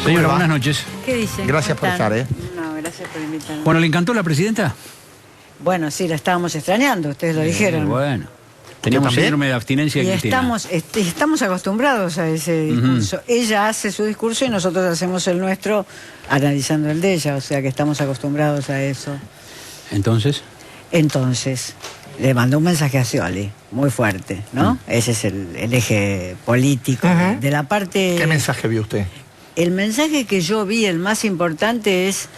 Señora, buenas noches. ¿Qué dicen? Gracias por estar, No, gracias por invitarme. Bueno, ¿le encantó la presidenta? Bueno, sí, la estábamos extrañando, ustedes lo dijeron. Bueno. Teníamos síndrome de abstinencia de Y Cristina. estamos acostumbrados a ese discurso. Ella hace su discurso y nosotros hacemos el nuestro analizando el de ella, o sea que estamos acostumbrados a eso. Entonces, le mandó un mensaje a Scioli, muy fuerte, ¿no? Ese es el eje político. De la parte... ¿Qué mensaje vio usted? El mensaje que yo vi, el más importante es...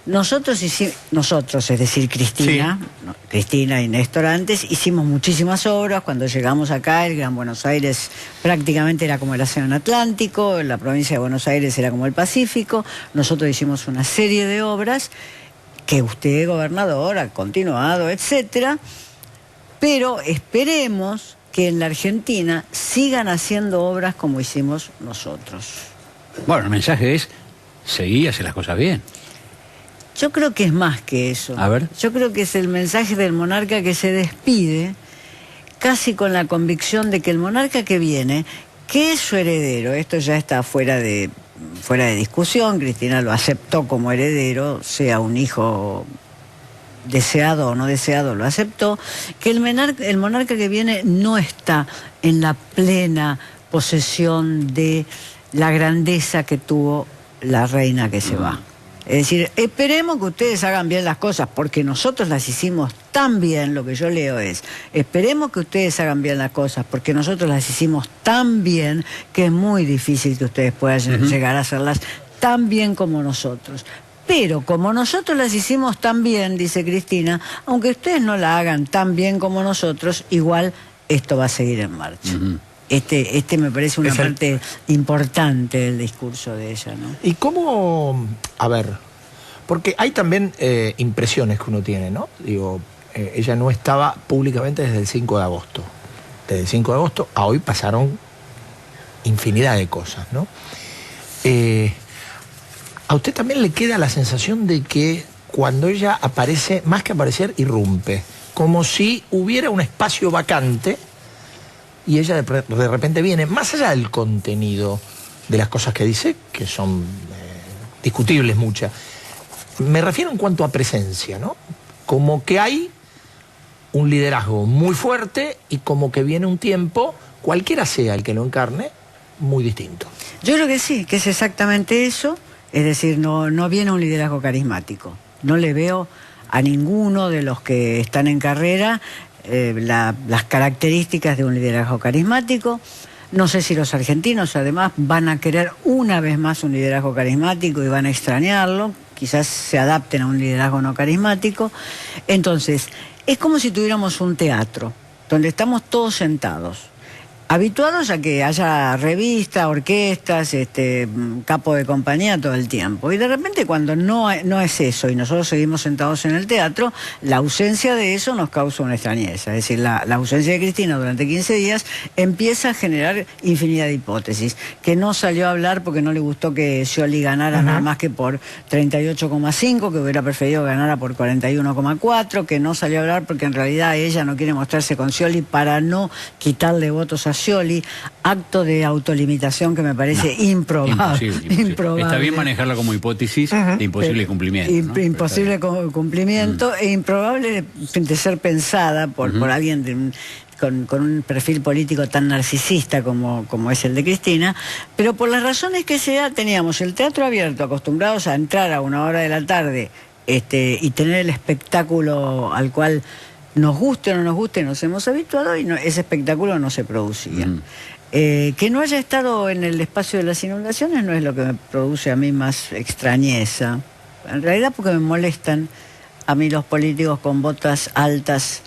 Nosotros, es decir, Cristina, Sí. Cristina y Néstor antes, hicimos muchísimas obras. Cuando llegamos acá, el Gran Buenos Aires prácticamente era como el Océano Atlántico, la provincia de Buenos Aires era como el Pacífico. Nosotros hicimos una serie de obras que usted, gobernador, ha continuado, etcétera. Pero esperemos que en la Argentina sigan haciendo obras como hicimos nosotros. bueno, el mensaje es, seguí, hace las cosas bien. Yo creo que es más que eso. A ver. Yo creo que es el mensaje del monarca que se despide casi con la convicción de que el monarca que viene, que es su heredero, esto ya está fuera de discusión, Cristina lo aceptó como heredero, sea un hijo deseado o no deseado, lo aceptó, que el monarca que viene no está en la plena posesión de la grandeza que tuvo la reina que se va. Es decir, esperemos que ustedes hagan bien las cosas, porque nosotros las hicimos tan bien, lo que yo leo es, esperemos que ustedes hagan bien las cosas, porque nosotros las hicimos tan bien, que es muy difícil que ustedes puedan llegar a hacerlas tan bien como nosotros. Pero como nosotros las hicimos tan bien, dice Cristina, aunque ustedes no la hagan tan bien como nosotros, igual esto va a seguir en marcha. Este me parece una parte importante del discurso de ella, ¿no? ¿Y cómo...? A ver, porque hay también impresiones que uno tiene, ¿no? Digo, ella no estaba públicamente desde el 5 de agosto. Desde el 5 de agosto a hoy pasaron infinidad de cosas, ¿no? ¿A usted también le queda la sensación de que cuando ella aparece, más que aparecer, irrumpe? Como si hubiera un espacio vacante... y ella de repente viene, más allá del contenido de las cosas que dice, que son discutibles muchas, me refiero en cuanto a presencia, ¿no? Como que hay un liderazgo muy fuerte y como que viene un tiempo, cualquiera sea el que lo encarne, muy distinto. Yo creo que sí, que es exactamente eso, es decir, no viene un liderazgo carismático. No le veo a ninguno de los que están en carrera las características de un liderazgo carismático. No sé si los argentinos además van a querer una vez más un liderazgo carismático y van a extrañarlo, quizás se adapten a un liderazgo no carismático. Entonces, es como si tuviéramos un teatro, donde estamos todos sentados, habituados a que haya revistas, orquestas, capo de compañía todo el tiempo. Y de repente cuando no es eso y nosotros seguimos sentados en el teatro, la ausencia de eso nos causa una extrañeza. Es decir, la ausencia de Cristina durante 15 días empieza a generar infinidad de hipótesis. Que no salió a hablar porque no le gustó que Scioli ganara nada más que por 38,5, que hubiera preferido ganara por 41,4, que no salió a hablar porque en realidad ella no quiere mostrarse con Scioli para no quitarle votos a Scioli, acto de autolimitación que me parece improbable. Improbable. Está bien manejarla como hipótesis de imposible cumplimiento. Imposible cumplimiento e improbable de ser pensada por alguien con un perfil político tan narcisista como es el de Cristina, pero por las razones que sea, teníamos el teatro abierto, acostumbrados a entrar a 1 hora de la tarde y tener el espectáculo al cual nos guste o no nos guste, nos hemos habituado y ese espectáculo no se producía. Que no haya estado en el espacio de las inundaciones no es lo que me produce a mí más extrañeza. En realidad porque me molestan a mí los políticos con botas altas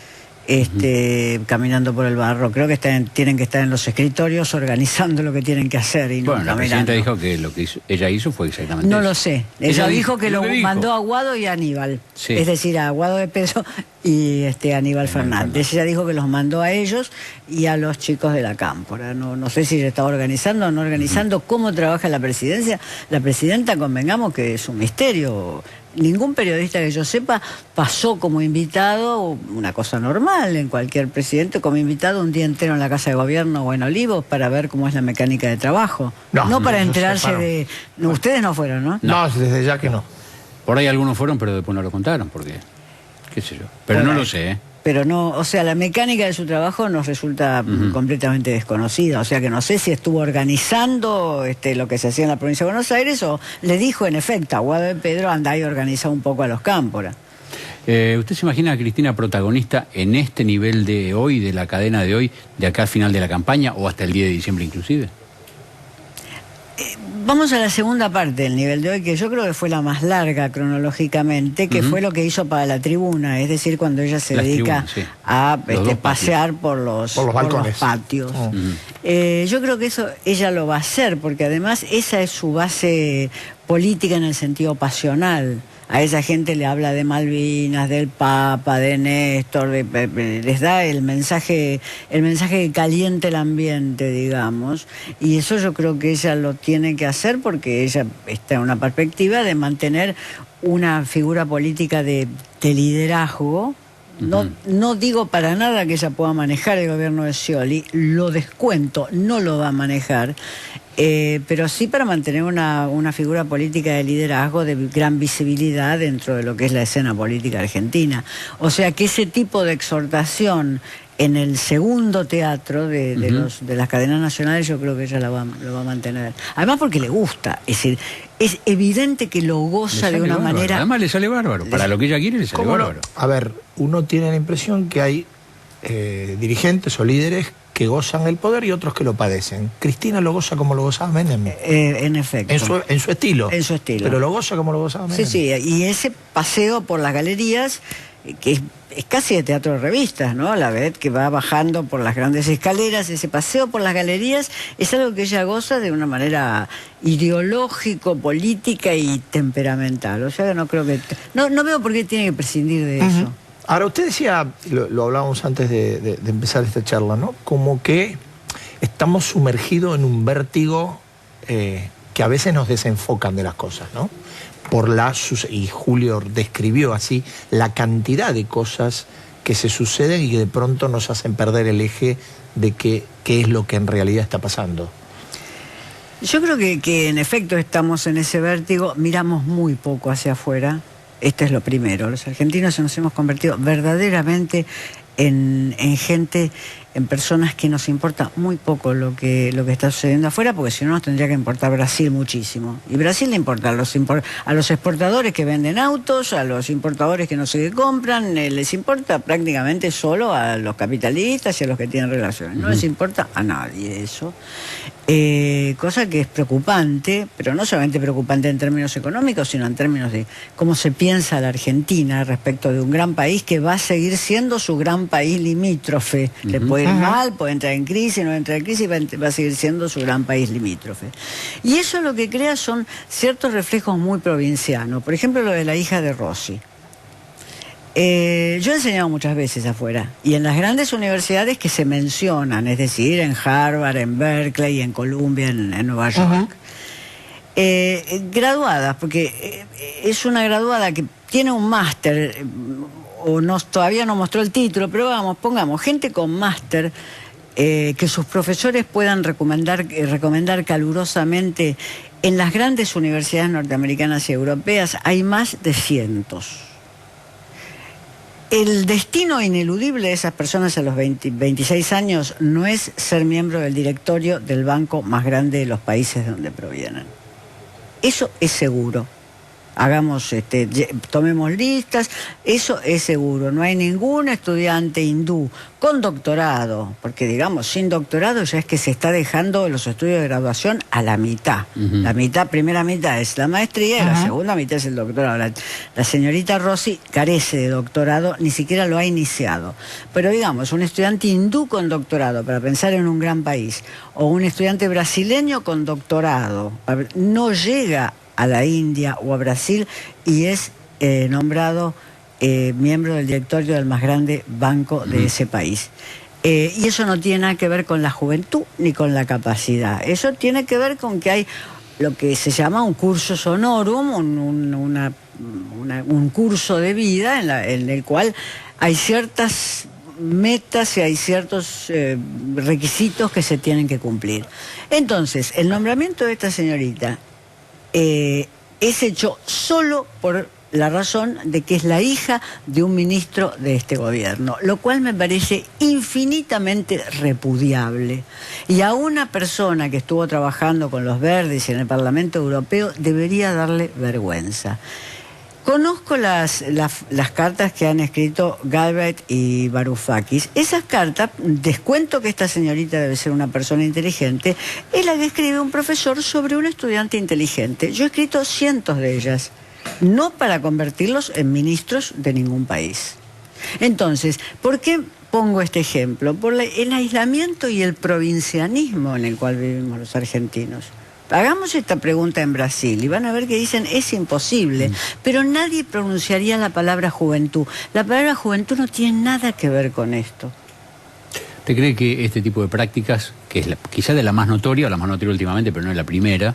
caminando por el barro. Creo que tienen que estar en los escritorios organizando lo que tienen que hacer y no bueno, caminando. La presidenta dijo que lo que ella hizo fue exactamente no eso. Lo sé. Ella dijo que lo mandó a Aguado y a Aníbal. Sí. Es decir, a Aguado de Pedro y Aníbal Fernández. Ella dijo que los mandó a ellos y a los chicos de la Cámpora. No sé si se está organizando o no organizando. ¿Cómo trabaja la presidencia? La presidenta, convengamos que es un misterio. ningún periodista que yo sepa pasó como invitado, una cosa normal en cualquier presidente, como invitado un día entero en la Casa de Gobierno o en Olivos para ver cómo es la mecánica de trabajo. No para enterarse de... No, ustedes no fueron, ¿no? No, desde ya que no. Por ahí algunos fueron, pero después no lo contaron, porque, qué sé yo. Pero no lo sé, ¿eh? Pero no, o sea, la mecánica de su trabajo nos resulta completamente desconocida. O sea que no sé si estuvo organizando lo que se hacía en la provincia de Buenos Aires o le dijo en efecto a Guado de Pedro, andá y organiza un poco a los cámporas. ¿Usted se imagina a Cristina protagonista en este nivel de hoy, de la cadena de hoy, de acá al final de la campaña o hasta el 10 de diciembre inclusive? Vamos a la segunda parte del nivel de hoy, que yo creo que fue la más larga cronológicamente, que fue lo que hizo para la tribuna, es decir, cuando ella se dedica a pasear por los patios. Yo creo que eso ella lo va a hacer, porque además esa es su base política en el sentido pasional. A esa gente le habla de Malvinas, del Papa, de Néstor, les da el mensaje que caliente el ambiente, digamos, y eso yo creo que ella lo tiene que hacer porque ella está en una perspectiva de mantener una figura política de liderazgo. No digo para nada que ella pueda manejar el gobierno de Scioli, lo descuento, no lo va a manejar, pero sí para mantener una figura política de liderazgo de gran visibilidad dentro de lo que es la escena política argentina. O sea que ese tipo de exhortación en el segundo teatro de las cadenas nacionales, yo creo que ella lo va a mantener. Además porque le gusta, es decir, es evidente que lo goza de una manera... Además le sale bárbaro, para lo que ella quiere le sale bárbaro. A ver, uno tiene la impresión que hay dirigentes o líderes que gozan el poder y otros que lo padecen. Cristina lo goza como lo gozaba Menem. En efecto. En su estilo. En su estilo. Pero lo goza como lo gozaba Menem. Sí, y ese paseo por las galerías, que es casi de teatro de revistas, ¿no? A la vez que va bajando por las grandes escaleras, ese paseo por las galerías es algo que ella goza de una manera ideológico, política y temperamental. O sea, no creo que... No veo por qué tiene que prescindir de eso. Ahora, usted decía, lo hablábamos antes de empezar esta charla, ¿no? Como que estamos sumergidos en un vértigo que a veces nos desenfocan de las cosas, ¿no? Y Julio describió así la cantidad de cosas que se suceden y que de pronto nos hacen perder el eje de qué es lo que en realidad está pasando. Yo creo que en efecto estamos en ese vértigo, miramos muy poco hacia afuera. Esto es lo primero, los argentinos nos hemos convertido verdaderamente en gente, en personas que nos importa muy poco lo que está sucediendo afuera, porque si no nos tendría que importar Brasil muchísimo. Y Brasil le importa a los exportadores que venden autos, a los importadores que no sé qué compran, les importa prácticamente solo a los capitalistas y a los que tienen relaciones. No les importa a nadie eso. Cosa que es preocupante, pero no solamente preocupante en términos económicos, sino en términos de cómo se piensa la Argentina respecto de un gran país que va a seguir siendo su gran país limítrofe. Le puede ir mal, puede entrar en crisis, no entra en crisis, va a seguir siendo su gran país limítrofe. Y eso lo que crea son ciertos reflejos muy provincianos. Por ejemplo, lo de la hija de Rossi. Yo he enseñado muchas veces afuera y en las grandes universidades que se mencionan, es decir, en Harvard, en Berkeley, en Columbia, en Nueva York. Graduadas, porque es una graduada que tiene un máster, todavía no mostró el título, pero pongamos, gente con máster, que sus profesores puedan recomendar calurosamente. En las grandes universidades norteamericanas y europeas hay más de cientos. El destino ineludible de esas personas a los 26 años no es ser miembro del directorio del banco más grande de los países de donde provienen. Eso es seguro. Tomemos listas, eso es seguro. No hay ningún estudiante hindú con doctorado, porque digamos, sin doctorado ya es que se está dejando los estudios de graduación a la mitad. La primera mitad es la maestría y la segunda mitad es el doctorado. La señorita Rossi carece de doctorado, ni siquiera lo ha iniciado. Pero digamos, un estudiante hindú con doctorado, para pensar en un gran país, o un estudiante brasileño con doctorado, no llega a la India o a Brasil y es nombrado miembro del directorio del más grande banco de ese país. Y eso no tiene nada que ver con la juventud ni con la capacidad. Eso tiene que ver con que hay lo que se llama un cursus honorum, un curso de vida en el cual hay ciertas metas y hay ciertos requisitos que se tienen que cumplir. Entonces, el nombramiento de esta señorita es hecho solo por la razón de que es la hija de un ministro de este gobierno, lo cual me parece infinitamente repudiable. Y a una persona que estuvo trabajando con los Verdes y en el Parlamento Europeo debería darle vergüenza. Conozco las cartas que han escrito Galbraith y Varoufakis. Esas cartas, descuento que esta señorita debe ser una persona inteligente, es la que escribe un profesor sobre un estudiante inteligente. Yo he escrito cientos de ellas, no para convertirlos en ministros de ningún país. Entonces, ¿por qué pongo este ejemplo? Por el aislamiento y el provincianismo en el cual vivimos los argentinos. Hagamos esta pregunta en Brasil y van a ver que dicen es imposible, pero nadie pronunciaría la palabra juventud. La palabra juventud no tiene nada que ver con esto. ¿Usted cree que este tipo de prácticas, que es quizás de la más notoria, o la más notoria últimamente, pero no es la primera,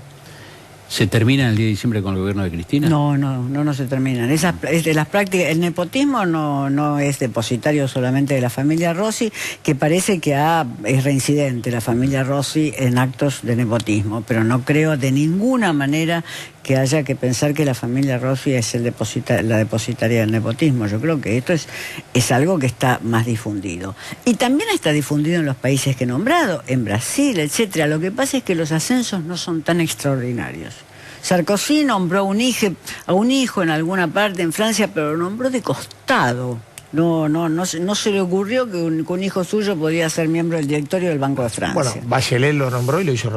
se termina el 10 de diciembre con el gobierno de Cristina? No se terminan. Es de las prácticas, el nepotismo no es depositario solamente de la familia Rossi, que parece que es reincidente la familia Rossi en actos de nepotismo, pero no creo de ninguna manera que haya que pensar que la familia Rossi es la depositaria del nepotismo. Yo creo que esto es algo que está más difundido. Y también está difundido en los países que he nombrado, en Brasil, etcétera. Lo que pasa es que los ascensos no son tan extraordinarios. Sarkozy nombró a un hijo en alguna parte en Francia, pero lo nombró de costado. No se le ocurrió que un hijo suyo podía ser miembro del directorio del Banco de Francia. Bueno, Bachelet lo nombró y lo hizo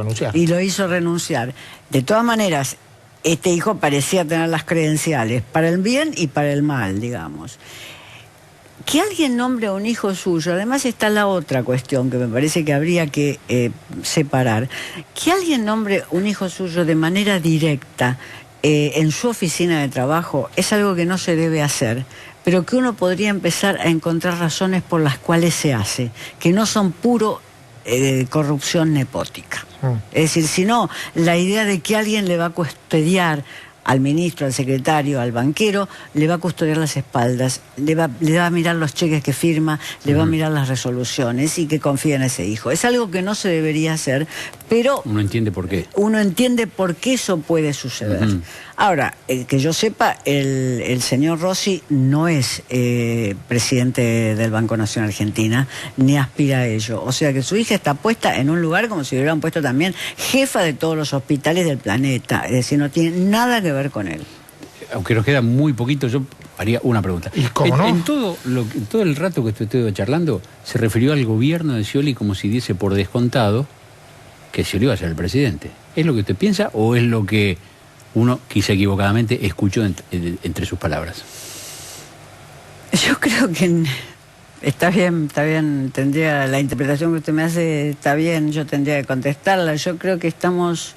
renunciar. De todas maneras, este hijo parecía tener las credenciales para el bien y para el mal, digamos. Que alguien nombre a un hijo suyo, además está la otra cuestión que me parece que habría que separar. Que alguien nombre un hijo suyo de manera directa en su oficina de trabajo es algo que no se debe hacer, pero que uno podría empezar a encontrar razones por las cuales se hace, que no son puro corrupción nepótica. Es decir, si no, la idea de que alguien le va a custodiar al ministro, al secretario, al banquero, le va a custodiar las espaldas, le va a mirar los cheques que firma, le va a mirar las resoluciones y que confía en ese hijo. Es algo que no se debería hacer, pero uno entiende por qué. Uno entiende por qué eso puede suceder. Ahora, que yo sepa, el señor Rossi no es presidente del Banco Nación Argentina, ni aspira a ello. O sea que su hija está puesta en un lugar como si le hubieran puesto también jefa de todos los hospitales del planeta. Es decir, no tiene nada que ver con él. Aunque nos queda muy poquito, yo haría una pregunta. ¿Y cómo no? En todo el rato que estuve charlando, se refirió al gobierno de Scioli como si diese por descontado que Scioli iba a ser el presidente. ¿Es lo que usted piensa o es lo que uno, quizá equivocadamente, escuchó entre sus palabras? Yo creo que está bien, tendría la interpretación que usted me hace, está bien, yo tendría que contestarla. Yo creo que estamos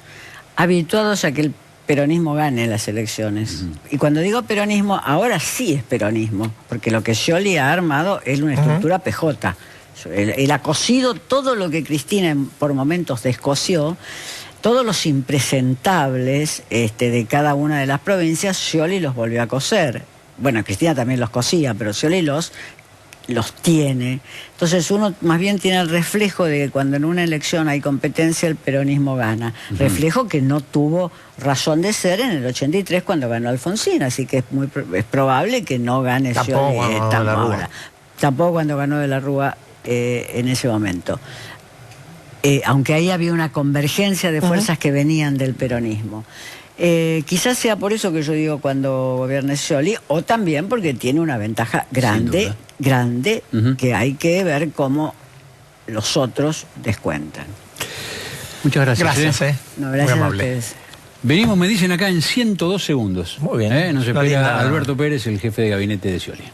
habituados a que el peronismo gane las elecciones. Y cuando digo peronismo, ahora sí es peronismo, porque lo que Scioli ha armado es una estructura PJ. Él ha cosido todo lo que Cristina por momentos descosió, todos los impresentables de cada una de las provincias, Scioli los volvió a coser. Bueno, Cristina también los cosía, pero Scioli los tiene. Entonces uno más bien tiene el reflejo de que cuando en una elección hay competencia, el peronismo gana. Reflejo que no tuvo razón de ser en el 83 cuando ganó Alfonsín, así que es probable que no gane Scioli ahora. Tampoco cuando ganó de la Rúa en ese momento. Aunque ahí había una convergencia de fuerzas que venían del peronismo. Quizás sea por eso que yo digo cuando gobierne Scioli, o también porque tiene una ventaja grande, que hay que ver cómo los otros descuentan. Muchas gracias. Gracias, No, gracias muy a amable. ustedes. Venimos, me dicen acá, en 102 segundos. Muy bien. Nos Una espera linda- Alberto Pérez, el jefe de gabinete de Scioli.